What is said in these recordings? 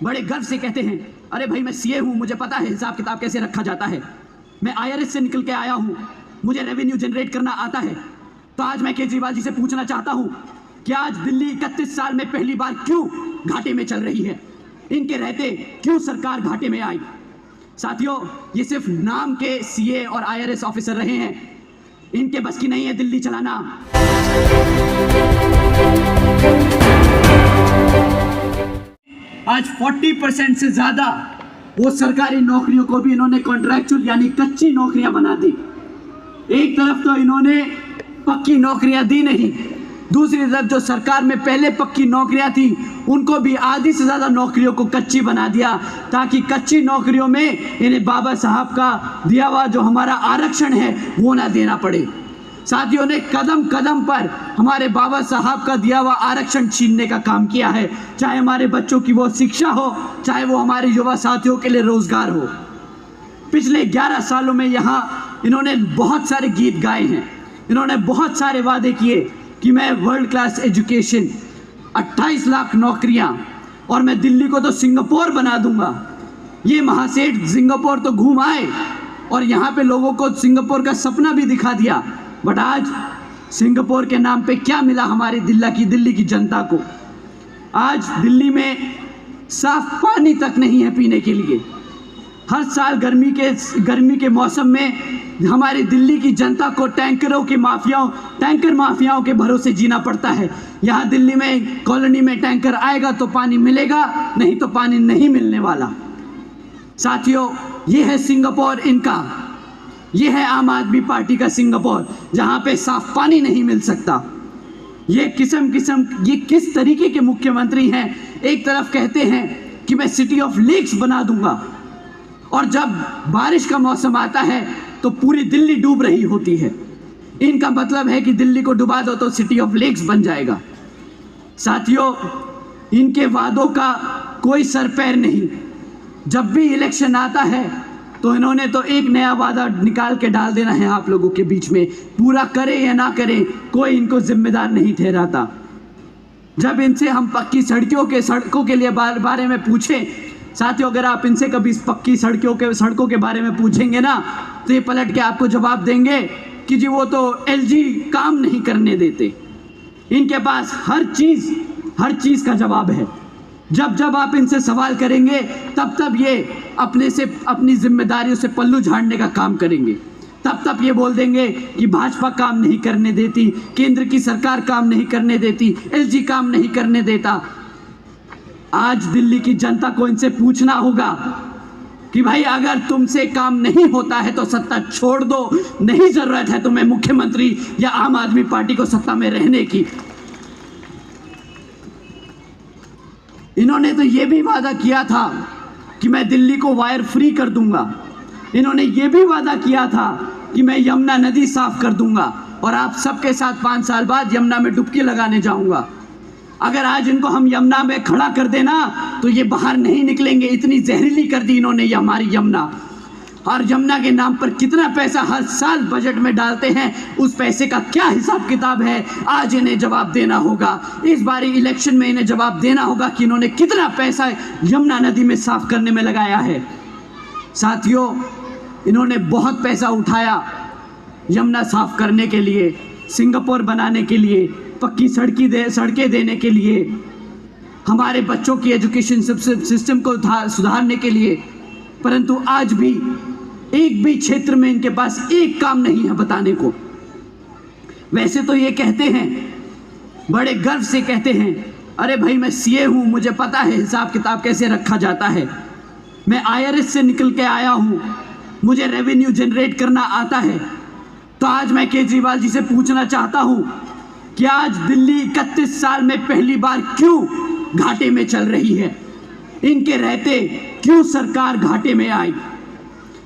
बड़े गर्व से कहते हैं, अरे भाई मैं सीए हूँ, मुझे पता है हिसाब किताब कैसे रखा जाता है। मैं आईआरएस से निकल के आया हूँ, मुझे रेवेन्यू जनरेट करना आता है। तो आज मैं केजरीवाल जी से पूछना चाहता हूँ कि आज दिल्ली 31 साल में पहली बार क्यों घाटे में चल रही है? इनके रहते क्यों सरकार घाटे में आई? साथियों, ये सिर्फ नाम के सीए और आईआरएस ऑफिसर रहे हैं, इनके बस की नहीं है दिल्ली चलाना। आज 40% से ज्यादा वो सरकारी नौकरियों को भी इन्होंने कॉन्ट्रैक्चुअल यानी कच्ची नौकरियां बना दी। एक तरफ तो इन्होंने पक्की नौकरियां दी नहीं, दूसरी तरफ जो सरकार में पहले पक्की नौकरियां थी उनको भी आधी से ज्यादा नौकरियों को कच्ची बना दिया, ताकि कच्ची नौकरियों में इन्हें बाबा साहब का दिया हुआ जो हमारा आरक्षण है वो ना देना पड़े। साथियों ने कदम कदम पर हमारे बाबा साहब का दिया हुआ आरक्षण छीनने का काम किया है, चाहे हमारे बच्चों की वो शिक्षा हो, चाहे वो हमारे युवा साथियों के लिए रोजगार हो। पिछले 11 सालों में यहाँ इन्होंने बहुत सारे गीत गाए हैं, इन्होंने बहुत सारे वादे किए कि मैं वर्ल्ड क्लास एजुकेशन, 28 लाख नौकरियां, और मैं दिल्ली को तो सिंगापुर बना दूंगा। ये महासेठ सिंगापुर तो घूम आए और यहाँ पे लोगों को सिंगापुर का सपना भी दिखा दिया, बट आज सिंगापुर के नाम पे क्या मिला हमारी दिल्ली की जनता को? आज दिल्ली में साफ पानी तक नहीं है पीने के लिए। हर साल गर्मी के मौसम में हमारी दिल्ली की जनता को टैंकर माफियाओं के भरोसे जीना पड़ता है। यहाँ दिल्ली में कॉलोनी में टैंकर आएगा तो पानी मिलेगा, नहीं तो पानी नहीं मिलने वाला। साथियों, ये है सिंगापुर इनका, ये है आम आदमी पार्टी का सिंगापुर, जहाँ पे साफ पानी नहीं मिल सकता। ये किस तरीके के मुख्यमंत्री हैं? एक तरफ कहते हैं कि मैं सिटी ऑफ लेक्स बना दूंगा, और जब बारिश का मौसम आता है तो पूरी दिल्ली डूब रही होती है। इनका मतलब है कि दिल्ली को डुबा दो तो सिटी ऑफ लेक्स बन जाएगा। साथियों, इनके वादों का कोई सर पैर नहीं। जब भी इलेक्शन आता है तो इन्होंने तो एक नया वादा निकाल के डाल देना है आप लोगों के बीच में, पूरा करें या ना करें कोई इनको जिम्मेदार नहीं ठहराता। जब इनसे हम पक्की सड़कों के लिए बारे में पूछें, साथियों अगर आप इनसे कभी पक्की सड़कों के बारे में पूछेंगे ना तो ये पलट के आपको जवाब देंगे कि जी वो तो एलजी काम नहीं करने देते। इनके पास हर चीज़ का जवाब है। जब आप इनसे सवाल करेंगे तब ये अपनी जिम्मेदारियों से पल्लू झाड़ने का काम करेंगे। तब ये बोल देंगे कि भाजपा काम नहीं करने देती, केंद्र की सरकार काम नहीं करने देती, एलजी काम नहीं करने देता। आज दिल्ली की जनता को इनसे पूछना होगा कि भाई अगर तुमसे काम नहीं होता है तो सत्ता छोड़ दो, नहीं जरूरत है तुम्हें मुख्यमंत्री या आम आदमी पार्टी को सत्ता में रहने की। इन्होंने तो ये भी वादा किया था कि मैं दिल्ली को वायर फ्री कर दूंगा। इन्होंने ये भी वादा किया था कि मैं यमुना नदी साफ कर दूंगा और आप सबके साथ 5 साल बाद यमुना में डुबकी लगाने जाऊंगा। अगर आज इनको हम यमुना में खड़ा कर देना तो ये बाहर नहीं निकलेंगे, इतनी जहरीली कर दी इन्होंने ये हमारी यमुना। और यमुना के नाम पर कितना पैसा हर साल बजट में डालते हैं, उस पैसे का क्या हिसाब किताब है, आज इन्हें जवाब देना होगा। इस बारी इलेक्शन में इन्हें जवाब देना होगा कि इन्होंने कितना पैसा यमुना नदी में साफ करने में लगाया है। साथियों, इन्होंने बहुत पैसा उठाया यमुना साफ करने के लिए, सिंगापुर बनाने के लिए, पक्की सड़कें देने के लिए, हमारे बच्चों की एजुकेशन सिस्टम को सुधारने के लिए, परंतु आज भी एक भी क्षेत्र में इनके पास एक काम नहीं है बताने को। वैसे तो ये कहते हैं, बड़े गर्व से कहते हैं, अरे भाई मैं सीए हूँ, मुझे पता है हिसाब किताब कैसे रखा जाता है। मैं आईआरएस से निकल के आया हूँ, मुझे रेवेन्यू जनरेट करना आता है। तो आज मैं केजरीवाल जी से पूछना चाहता हूँ कि आज दिल्ली 31 साल में पहली बार क्यों घाटे में चल रही है? इनके रहते क्यों सरकार घाटे में आई?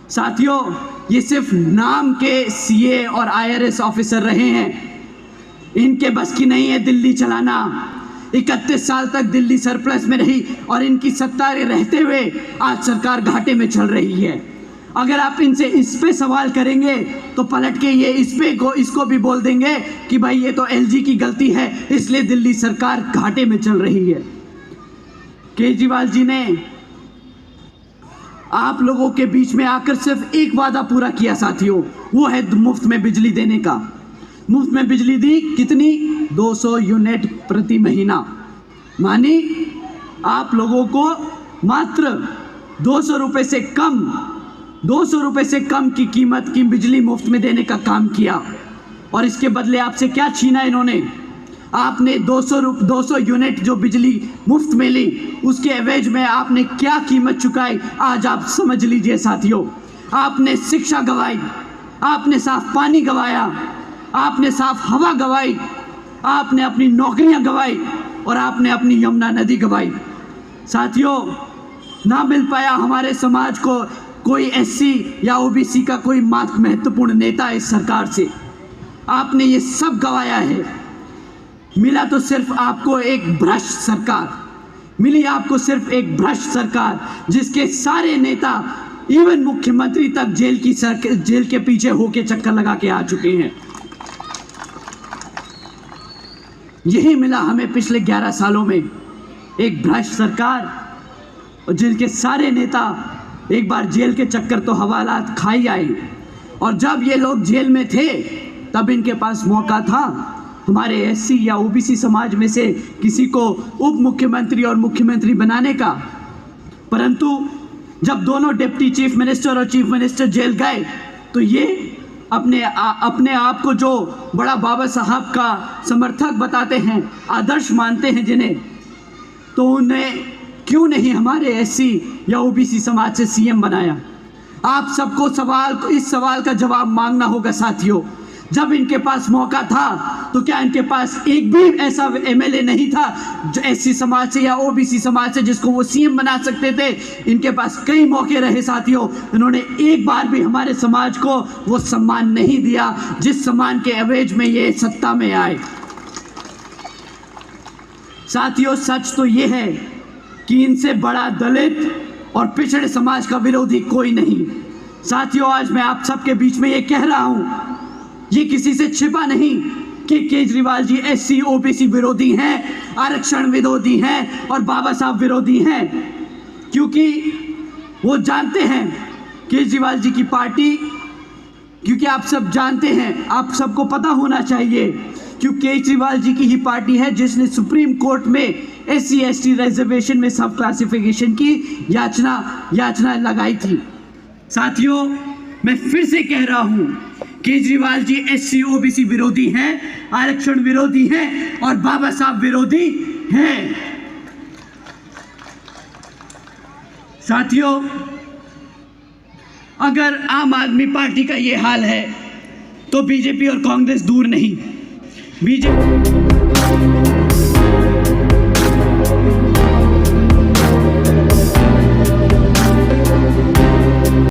साथियों, ये सिर्फ नाम के सीए और आईआरएस ऑफिसर रहे हैं, इनके बस की नहीं है दिल्ली चलाना। 31 साल तक दिल्ली सरप्लस में रही और इनकी सत्ता रहते हुए आज सरकार घाटे में चल रही है। अगर आप इनसे इस पे सवाल करेंगे तो पलट के ये इसको भी बोल देंगे कि भाई ये तो एलजी की गलती है, इसलिए दिल्ली सरकार घाटे में चल रही है। केजरीवाल जी ने आप लोगों के बीच में आकर सिर्फ एक वादा पूरा किया साथियों, वो है मुफ्त में बिजली देने का। मुफ्त में बिजली दी कितनी? 200 यूनिट प्रति महीना। मानी आप लोगों को मात्र 200 रुपये से कम 200 रुपये से कम की कीमत की बिजली मुफ्त में देने का काम किया। और इसके बदले आपसे क्या छीना इन्होंने? आपने 200 यूनिट जो बिजली मुफ्त में ली, उसके एवज में आपने क्या कीमत चुकाई, आज आप समझ लीजिए साथियों। आपने शिक्षा गंवाई, आपने साफ पानी गंवाया, आपने साफ हवा गंवाई, आपने अपनी नौकरियां गंवाई और आपने अपनी यमुना नदी गंवाई। साथियों, ना मिल पाया हमारे समाज को कोई एससी या ओबीसी का कोई महत्वपूर्ण नेता इस सरकार से। आपने ये सब गंवाया है। मिला तो सिर्फ आपको एक भ्रष्ट सरकार, मिली आपको सिर्फ एक भ्रष्ट सरकार जिसके सारे नेता, इवन मुख्यमंत्री तक जेल के पीछे होके चक्कर लगा के आ चुके हैं। यही मिला हमें पिछले 11 सालों में, एक भ्रष्ट सरकार और जिनके सारे नेता एक बार जेल के चक्कर तो हवालात खा ही आए। और जब ये लोग जेल में थे तब इनके पास मौका था हमारे एससी या ओबीसी समाज में से किसी को उप मुख्यमंत्री और मुख्यमंत्री बनाने का। परंतु जब दोनों डिप्टी चीफ मिनिस्टर और चीफ मिनिस्टर जेल गए तो ये अपने आप को जो बड़ा बाबा साहब का समर्थक बताते हैं, आदर्श मानते हैं जिन्हें, तो उन्हें क्यों नहीं हमारे एससी या ओबीसी समाज से सीएम बनाया? आप सबको इस सवाल का जवाब मांगना होगा साथियों। जब इनके पास मौका था तो क्या इनके पास एक भी ऐसा एमएलए नहीं था जो एससी समाज से या ओबीसी समाज से जिसको वो सीएम बना सकते थे? इनके पास कई मौके रहे साथियों, इन्होंने एक बार भी हमारे समाज को वो सम्मान नहीं दिया जिस सम्मान के एवज में ये सत्ता में आए। साथियों, सच तो ये है कि इनसे बड़ा दलित और पिछड़े समाज का विरोधी कोई नहीं। साथियों, आज मैं आप सबके बीच में ये कह रहा हूं, ये किसी से छिपा नहीं कि केजरीवाल जी एससी ओबीसी विरोधी हैं, आरक्षण विरोधी हैं और बाबा साहब विरोधी हैं। क्योंकि वो जानते हैं केजरीवाल जी की पार्टी, क्योंकि आप सब जानते हैं, आप सबको पता होना चाहिए, क्योंकि केजरीवाल जी की ही पार्टी है जिसने सुप्रीम कोर्ट में एससी एसटी रिजर्वेशन में सब क्लासिफिकेशन की याचना लगाई थी। साथियों, मैं फिर से कह रहा हूं, केजरीवाल जी एससी ओबीसी विरोधी हैं, आरक्षण विरोधी हैं और बाबा साहब विरोधी हैं। साथियों, अगर आम आदमी पार्टी का ये हाल है तो बीजेपी और कांग्रेस दूर नहीं। बीजेपी